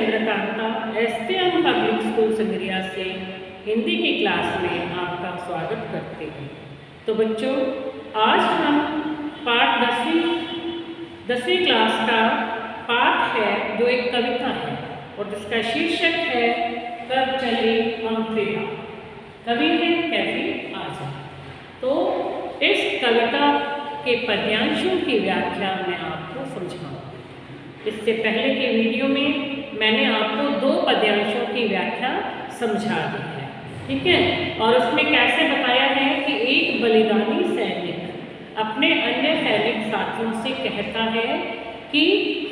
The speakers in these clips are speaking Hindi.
Chandrakanta STM public school Sangaria से हिंदी की क्लास में आपका स्वागत करते हैं। तो बच्चों, आज हम पाठ 10वीं क्लास का पाठ है जो एक कविता है और जिसका शीर्षक है कब चले हम फिर। कवि है कैफी आज़ाद। तो इस कविता के पद्यांशों की व्याख्या मैं आपको समझाऊंगी। इससे पहले के वीडियो में मैंने आपको 2 पद्यांशों की व्याख्या समझा दी है, ठीक है। और उसमें कैसे बताया है कि एक बलिदानी सैनिक अपने अन्य सैनिक साथियों से कहता है कि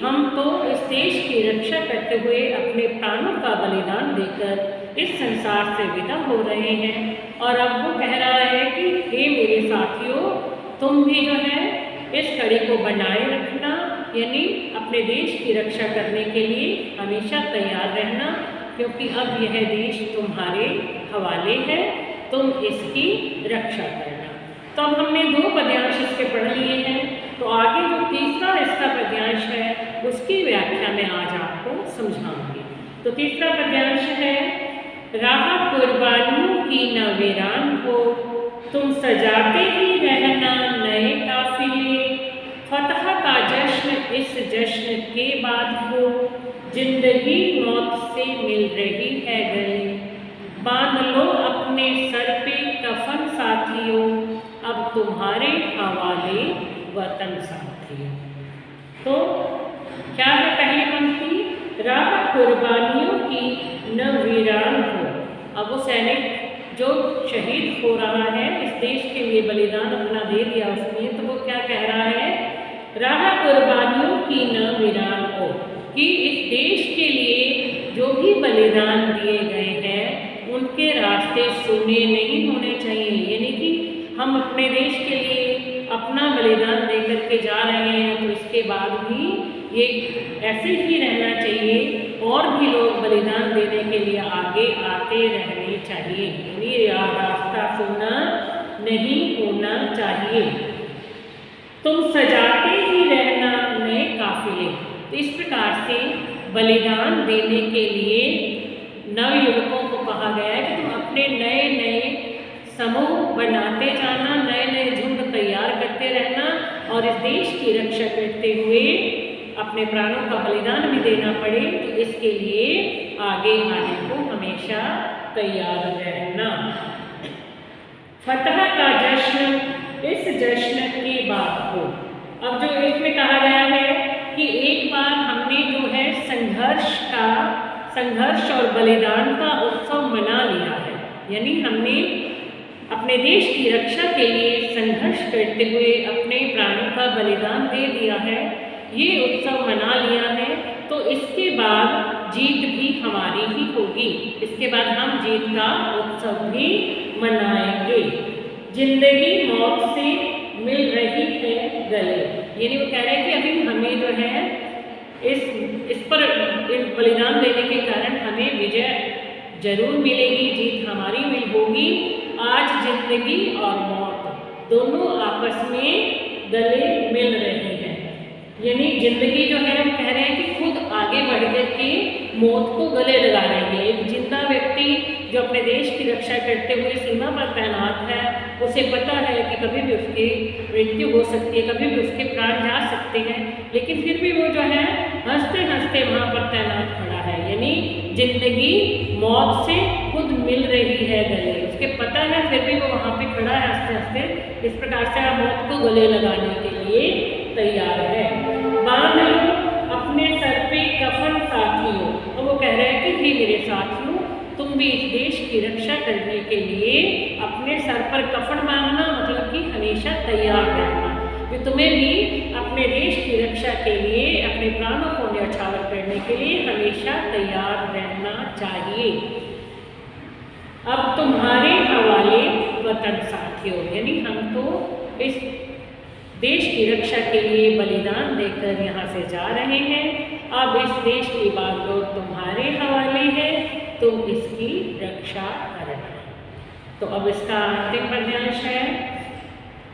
हम तो इस देश की रक्षा करते हुए अपने प्राणों का बलिदान देकर इस संसार से विदा हो रहे हैं। और अब वो कह रहा है कि हे मेरे साथियों, तुम भी जो है इस कड़ी को बनाए रखना, यानी अपने देश की रक्षा करने के लिए हमेशा तैयार रहना, क्योंकि अब यह देश तुम्हारे हवाले है, तुम इसकी रक्षा करना। तो अब हमने 2 पद्यांश इसके पढ़ लिए हैं, तो आगे जो तीसरा इसका पद्यांश है उसकी व्याख्या मैं आज आपको समझाऊंगी। तो तीसरा पद्यांश है, राह कुर्बानियों की न वीरान हो, तुम सजाते ही रहना नए काफिले, फतह का जश्न इस जश्न के बाद हो, जिंदगी मौत से मिल रही है गले, बांध लो अपने सर पे कफन साथियों, अब तुम्हारे हवाले वतन साथियों। तो क्या है पहली पंक्ति, राह कुर्बानियों की न वीरान हो। अब वो सैनिक जो शहीद हो रहा है, इस देश के लिए बलिदान अपना दे दिया उसने, तो वो क्या कह रहा है, राह कुर्बानियों की न वीरान हो, कि इस देश के लिए जो भी बलिदान दिए गए हैं उनके रास्ते सुने नहीं होने चाहिए। यानी कि हम अपने देश के लिए अपना बलिदान दे करके जा रहे हैं, तो इसके बाद भी ये ऐसे ही रहना चाहिए और भी लोग बलिदान देने के लिए आगे आते रहने चाहिए, यानी रास्ता सुना नहीं होना चाहिए। तुम सजाते ही रहना नए काफिले। तो इस प्रकार से बलिदान देने के लिए नव युवकों को कहा गया है कि तुम अपने नए नए समूह बनाते जाना, नए नए झुंड तैयार करते रहना, और इस देश की रक्षा करते हुए अपने प्राणों का बलिदान भी देना पड़े तो इसके लिए आगे आने को हमेशा तैयार रहना। फतह का जश्न इस जश्न के बाद हो। अब जो इसमें कहा गया है कि एक बार हमने जो है संघर्ष और बलिदान का उत्सव मना लिया है, यानी हमने अपने देश की रक्षा के लिए संघर्ष करते हुए अपने प्राणों का बलिदान दे दिया है, ये उत्सव मना लिया है, तो इसके बाद जीत भी हमारी ही होगी। इसके बाद हम जीत का उत्सव भी मनाएंगे। जिंदगी मौत से मिल रही है गले, यानी वो कह रहे हैं कि अभी हमें जो है इस पर बलिदान देने के कारण हमें विजय जरूर मिलेगी, जीत हमारी भी होगी। आज जिंदगी और मौत दोनों आपस में गले मिल रहे हैं, यानी जिंदगी जो है हम कह रहे हैं कि खुद आगे बढ़ करके मौत को गले लगा रही है। एक जिंदा व्यक्ति जो अपने देश की रक्षा करते हुए सीमा पर तैनात है, उसे पता है कि कभी भी उसकी मृत्यु हो सकती है, कभी भी उसके प्राण जा सकते हैं, लेकिन फिर भी वो जो है हंसते हंसते वहाँ पर तैनात खड़ा है, यानी जिंदगी मौत से खुद मिल रही है गले, उसके पता है फिर भी वो वहाँ पे खड़ा है हंसते हंसते। इस प्रकार से मौत को गले लगाने के लिए तैयार है। बांध लो अपने सर पे कफन साथियों। तो वो कह रहे हैं कि हे मेरे साथियों, तुम भी इस देश की रक्षा करने के लिए अपने सर पर कफन बांधना, मतलब कि हमेशा तैयार रहना, कि तुम्हें भी अपने देश की रक्षा के लिए अपने प्राणों को न्यौछावर करने के लिए हमेशा तैयार रहना चाहिए। अब तुम्हारे हवाले वतन साथियों, यानी हम तो इस देश की रक्षा के लिए बलिदान देकर यहाँ से जा रहे हैं, अब इस देश की बागडोर तुम्हारे हवाले है, तुम इसकी रक्षा करना। तो अब इसका अंतिम पद्यांश है,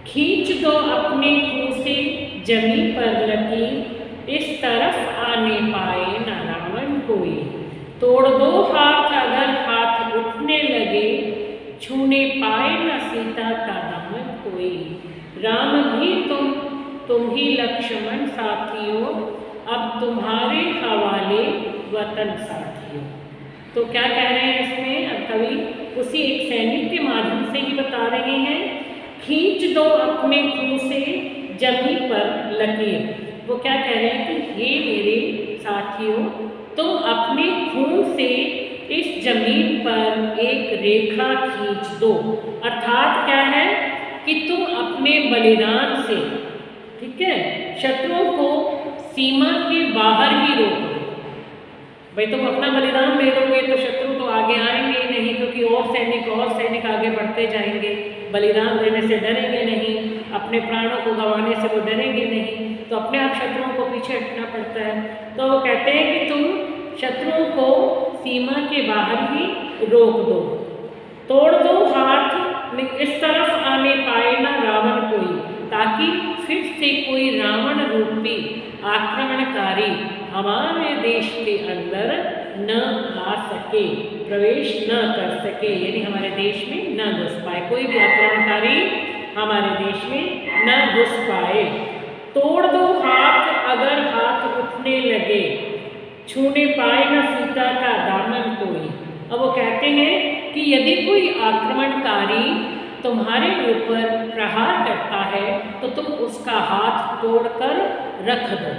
खींच दो अपने खूह से जमीन पर लकीर, इस तरफ आने पाए न रावण कोई। तोड़ दो हाथ अगर हाथ उठने लगे, छूने पाए न सीता का दामन कोई। राम भी तुम ही लक्ष्मण साथियों, अब तुम्हारे हवाले वतन साथियों। तो क्या कह रहे हैं इसमें? अब कवि उसी एक सैनिक के माध्यम से ही बता रहे हैं, खींच दो अपने खून से जमीन पर लकीर। वो क्या कह रहे हैं कि हे मेरे साथियों, तुम अपने खून से इस जमीन पर एक रेखा खींच दो। अर्थात क्या है कि तुम अपने बलिदान से, ठीक है, शत्रुओं को सीमा के बाहर ही रोक दो। भाई तुम अपना बलिदान दे दोगे तो शत्रु तो आगे आएंगे नहीं, क्योंकि और सैनिक आगे बढ़ते जाएंगे। बलिदान देने से डरेंगे नहीं, अपने प्राणों को गंवाने से वो डरेंगे नहीं, तो अपने आप शत्रुओं को पीछे हटना पड़ता है। तो वो कहते हैं कि तुम शत्रुओं को सीमा के बाहर ही रोक दो। तोड़ दो हाथ इस तरफ आने पाए ना रावण कोई, ताकि फिर से कोई रावण रूपी आक्रमणकारी हमारे देश के अंदर न आ सके, प्रवेश न कर सके, यानी हमारे देश में न घुस पाए। कोई भी आक्रमणकारी हमारे देश में न घुस पाए। तोड़ दो हाथ अगर हाथ उठने लगे, छूने पाए न सीता का दामन कोई। अब वो कहते हैं कि यदि कोई आक्रमणकारी तुम्हारे ऊपर प्रहार करता है तो तुम उसका हाथ तोड़कर रख दो।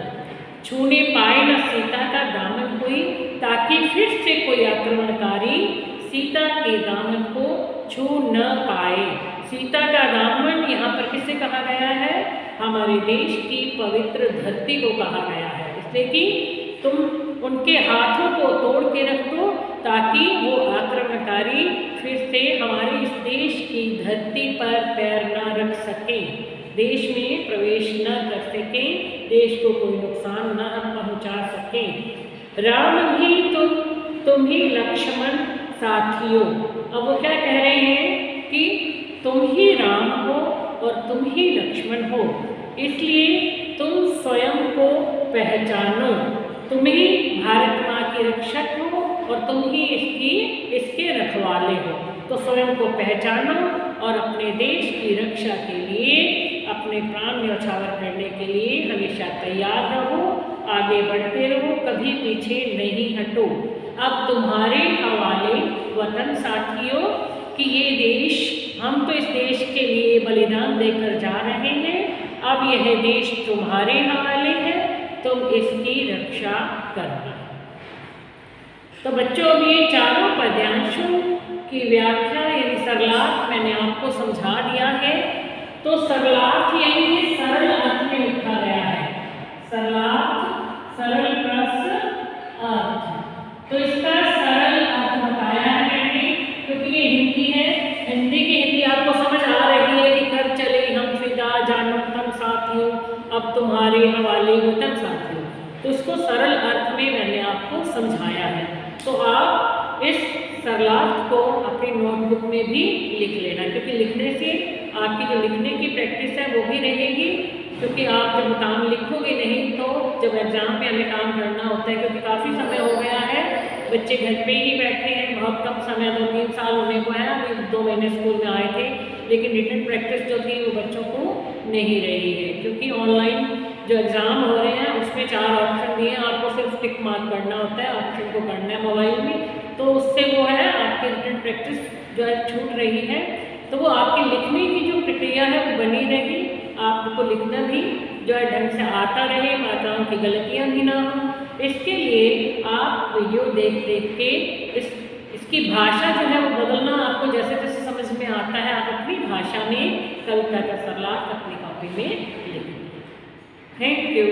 छूने पाए न सीता का दामन कोई, ताकि फिर से कोई आक्रमणकारी सीता के दामन को छू न पाए। सीता का दामन यहाँ पर किसे कहा गया है? हमारे देश की पवित्र धरती को कहा गया है। इसलिए कि तुम उनके हाथों को तोड़ के रख दो, ताकि वो आक्रमणकारी फिर से हमारे इस देश की धरती पर पैर न रख सके, देश में प्रवेश न कर सके, देश को कोई नुकसान न पहुंचा सके। राम भी तुम ही लक्ष्मण साथियों। अब वो क्या कह रहे हैं कि तुम ही राम हो और तुम ही लक्ष्मण हो, इसलिए तुम स्वयं को पहचानो। तुम ही भारत माँ की रक्षक हो और तुम ही इसके रखवाले हो। तो स्वयं को पहचानो और अपने देश की रक्षा के लिए, अपने प्राण न्यौछावर करने के लिए हमेशा तैयार रहो, आगे बढ़ते रहो, कभी पीछे नहीं हटो। अब तुम्हारे हवाले वतन साथियों कि ये देश, हम तो इस देश के लिए बलिदान देकर जा रहे हैं, अब यह देश तुम्हारे हवाले है, तुम इसकी रक्षा करना। तो बच्चों, ये चारों पद्यांशों की व्याख्या यानी सरलार्थ मैंने आपको समझा दिया है। तो सरलार्थ यानी सरल अर्थ में लिखा गया है। सरलार्थ, सरल प्लस अर्थ। तो इसका सरल अर्थ बताया है मैंने, क्योंकि ये हिंदी है। हिंदी की हिंदी आपको समझ आ रही है कि कर चले हम फिदा जानो तम साथियों, अब तुम्हारे हवाले वतन साथियों। तो इसको सरल अर्थ में मैंने आपको समझाया है। तो आप इस सरलार्थ को अपनी नोटबुक में भी लिख लेना, क्योंकि लिखने से आपकी जो लिखने की प्रैक्टिस है वो भी रहेगी। क्योंकि आप जब काम लिखोगे नहीं तो जब एग्ज़ाम में हमें काम करना होता है, क्योंकि काफ़ी समय हो गया है, बच्चे घर पे ही बैठे हैं, बहुत कम समय, 2-3 साल होने को है, अभी 2 महीने स्कूल में आए थे, लेकिन रिटन प्रैक्टिस जो थी वो बच्चों को नहीं रही है। क्योंकि ऑनलाइन जो एग्ज़ाम हो रहे हैं उसमें 4 ऑप्शन दिए हैं, आपको सिर्फ टिक मार्क करना होता है, ऑप्शन को करना है मोबाइल में, तो उससे वो है आपकी रिटन प्रैक्टिस जो है छूट रही है। तो वो आपकी लिखने की जो प्रक्रिया है वो बनी रही, आपको लिखना भी जो है ढंग से आता रहे, मात्राओं की गलतियाँ भी ना हो। इसके लिए आप वीडियो देख के इसकी भाषा जो है वो बदलना, आपको जैसे जैसे समझ में आता है आप अपनी भाषा में कविता का सरलार्थ अपनी कॉपी में लिखें। Thank you.